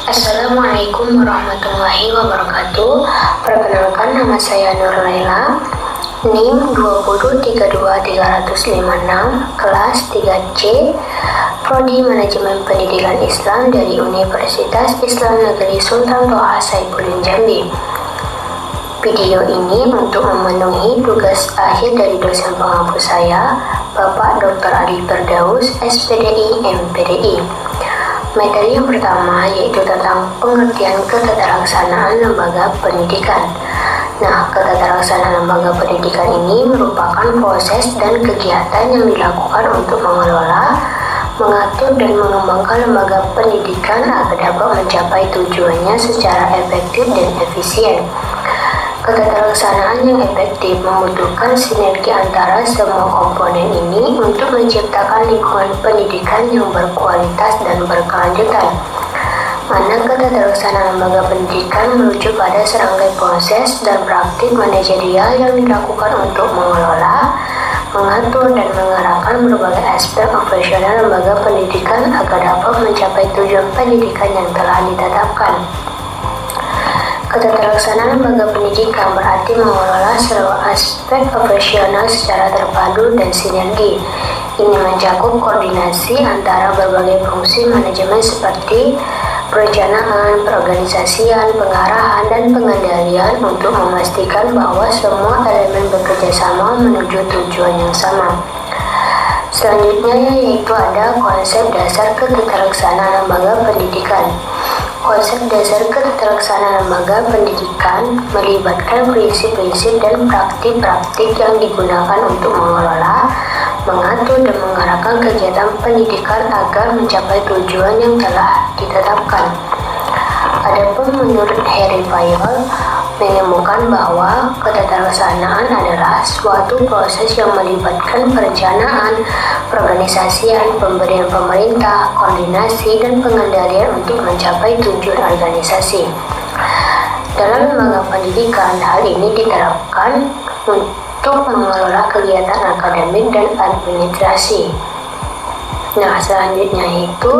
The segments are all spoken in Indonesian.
Assalamualaikum warahmatullahi wabarakatuh. Perkenalkan, nama saya Nur Laila, NIM 2032356, kelas 3C, Prodi Manajemen Pendidikan Islam dari Universitas Islam Negeri Sultan Toha Saifuddin Jambi. Video ini untuk memenuhi tugas akhir dari dosen pengampu saya, Bapak Dr. Adi Firdaus, SPDI, MPDI. Materi yang pertama yaitu tentang pengertian ketatalaksanaan lembaga pendidikan. Nah, ketatalaksanaan lembaga pendidikan ini merupakan proses dan kegiatan yang dilakukan untuk mengelola, mengatur, dan mengembangkan lembaga pendidikan agar dapat mencapai tujuannya secara efektif dan efisien. Ketatalaksanaan yang efektif membutuhkan sinergi antara semua komponen ini untuk menciptakan lingkungan pendidikan yang berkualitas dan berkelanjutan. Mana ketatalaksanaan lembaga pendidikan merujuk pada serangkai proses dan praktik manajerial yang dilakukan untuk mengelola, mengatur, dan mengarahkan berbagai aspek operasional lembaga pendidikan agar dapat mencapai tujuan pendidikan yang telah ditetapkan. Ketatalaksanaan lembaga pendidikan berarti mengelola seluruh aspek operasional secara terpadu dan sinergi. Ini mencakup koordinasi antara berbagai fungsi manajemen seperti perencanaan, perorganisasian, pengarahan, dan pengendalian untuk memastikan bahwa semua elemen bekerja sama menuju tujuan yang sama. Selanjutnya yaitu ada konsep dasar ketatalaksanaan lembaga pendidikan. Konsep dasar ketatalaksanaan lembaga pendidikan melibatkan prinsip-prinsip dan praktik-praktik yang digunakan untuk mengelola, mengatur, dan mengarahkan kegiatan pendidikan agar mencapai tujuan yang telah ditetapkan. Adapun menurut Harry Fayol menemukan bahwa ketatalaksanaan adalah suatu proses yang melibatkan perencanaan, perorganisasian, pemberian pemerintah, koordinasi, dan pengendalian untuk mencapai tujuan organisasi. Dalam lembaga pendidikan, hal ini diterapkan untuk mengelola kegiatan akademik dan administrasi. Nah, selanjutnya itu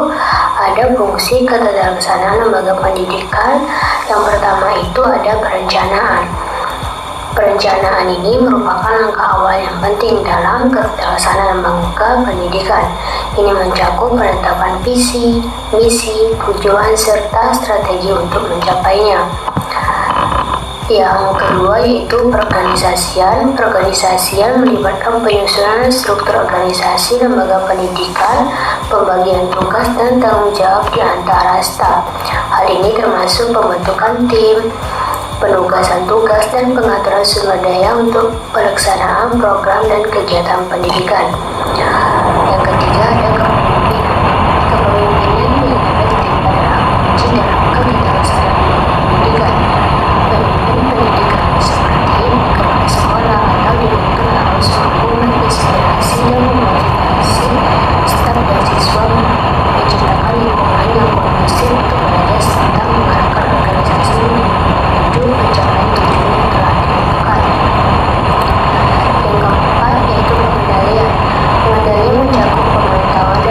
ada fungsi ketatalaksanaan lembaga pendidikan. Yang pertama itu ada perencanaan. Perencanaan ini merupakan langkah awal yang penting dalam ketatalaksanaan lembaga pendidikan. Ini mencakup penetapan visi, misi, tujuan, serta strategi untuk mencapainya. Yang kedua yaitu perorganisasian. Perorganisasian melibatkan penyusunan struktur organisasi lembaga pendidikan, pembagian tugas, dan tanggung jawab di antara staf. Hal ini termasuk pembentukan tim, penugasan tugas, dan pengaturan sumber daya untuk pelaksanaan program dan kegiatan pendidikan. Yang ketiga ada kepemimpinan. Kepemimpinan yang efektif adalah kunci dalam ketatalaksanaan pendidikan. Pendidikan seperti kepala sekolah atau direktur harus mampu menginspirasi dan memotivasi staf dan siswa, menciptakan lingkungan yang kondusif untuk belajar serta mengarahkan organisasi menuju pencapaian tujuan yang telah ditentukan. Yang keempat yaitu pengendalian. Pengendalian mencakup pemantauan dan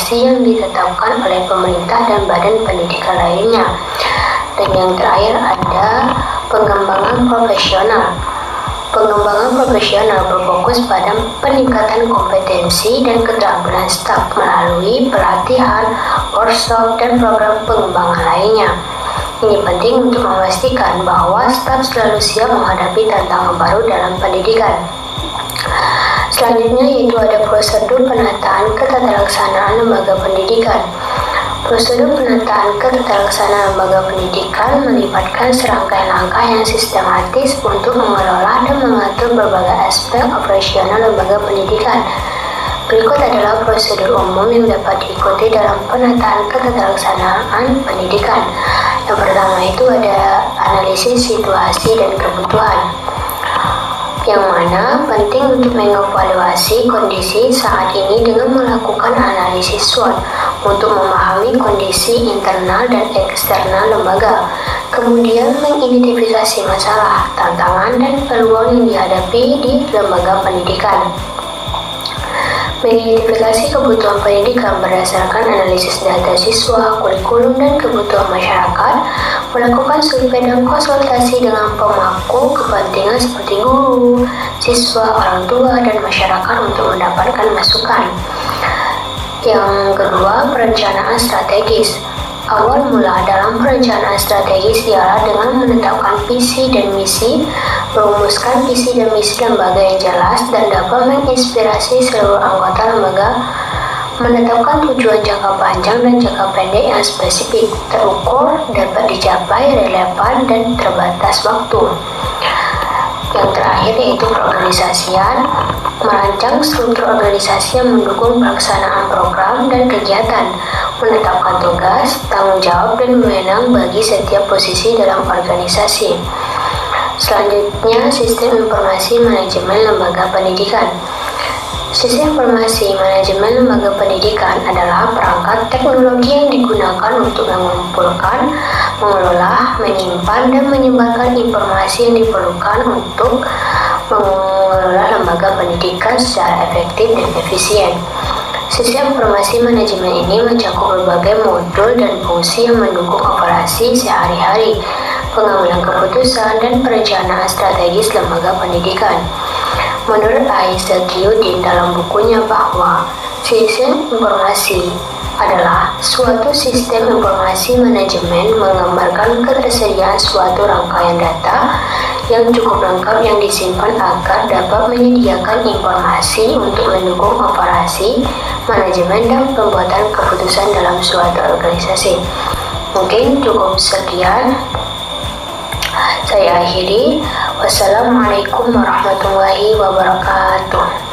organisasi yang ditetapkan oleh pemerintah dan badan pendidikan lainnya. Dan yang terakhir ada pengembangan profesional. Pengembangan profesional berfokus pada peningkatan kompetensi dan keterampilan staf melalui pelatihan, workshop, dan program pengembangan lainnya. Ini penting untuk memastikan bahwa staf selalu siap menghadapi tantangan baru dalam pendidikan. Selanjutnya yaitu ada prosedur penataan ketatalaksanaan lembaga pendidikan. Prosedur penataan ketatalaksanaan lembaga pendidikan melibatkan serangkaian langkah yang sistematis untuk mengelola dan mengatur berbagai aspek operasional lembaga pendidikan. Berikut adalah prosedur umum yang dapat diikuti dalam penataan ketatalaksanaan pendidikan. Yang pertama itu ada analisis situasi dan kebutuhan, yang mana penting untuk mengevaluasi kondisi saat ini dengan melakukan analisis SWOT untuk memahami kondisi internal dan eksternal lembaga, kemudian mengidentifikasi masalah, tantangan, dan peluang yang dihadapi di lembaga pendidikan. Mengidentifikasi kebutuhan pendidikan berdasarkan analisis data siswa, kurikulum, dan kebutuhan masyarakat, melakukan survei dan konsultasi dengan pemangku kepentingan seperti guru, siswa, orang tua, dan masyarakat untuk mendapatkan masukan. Yang kedua, perencanaan strategis. Awal mula dalam perencanaan strategis ialah dengan menetapkan visi dan misi, merumuskan visi dan misi lembaga yang jelas dan dapat menginspirasi seluruh anggota lembaga, menetapkan tujuan jangka panjang dan jangka pendek yang spesifik, terukur, dapat dicapai, relevan, dan terbatas waktu. Yang terakhir yaitu perorganisasian, merancang struktur organisasi yang mendukung pelaksanaan program dan kegiatan, menetapkan tugas, tanggung jawab, dan wewenang bagi setiap posisi dalam organisasi. Selanjutnya, sistem informasi manajemen lembaga pendidikan. Sistem informasi manajemen lembaga pendidikan adalah perangkat teknologi yang digunakan untuk mengumpulkan, mengelola, menyimpan, dan menyebarkan informasi yang diperlukan untuk mengelola lembaga pendidikan secara efektif dan efisien. Sistem informasi manajemen ini mencakup berbagai modul dan fungsi yang mendukung operasi sehari-hari, pengambilan keputusan, dan perencanaan strategis lembaga pendidikan. Menurut Aizakiuddin dalam bukunya bahwa sistem informasi adalah suatu sistem informasi manajemen menggambarkan ketersediaan suatu rangkaian data yang cukup lengkap yang disimpan agar dapat menyediakan informasi untuk mendukung operasi, manajemen, dan pembuatan keputusan dalam suatu organisasi. Mungkin cukup sekian. Saya akhiri. Wassalamualaikum warahmatullahi wabarakatuh.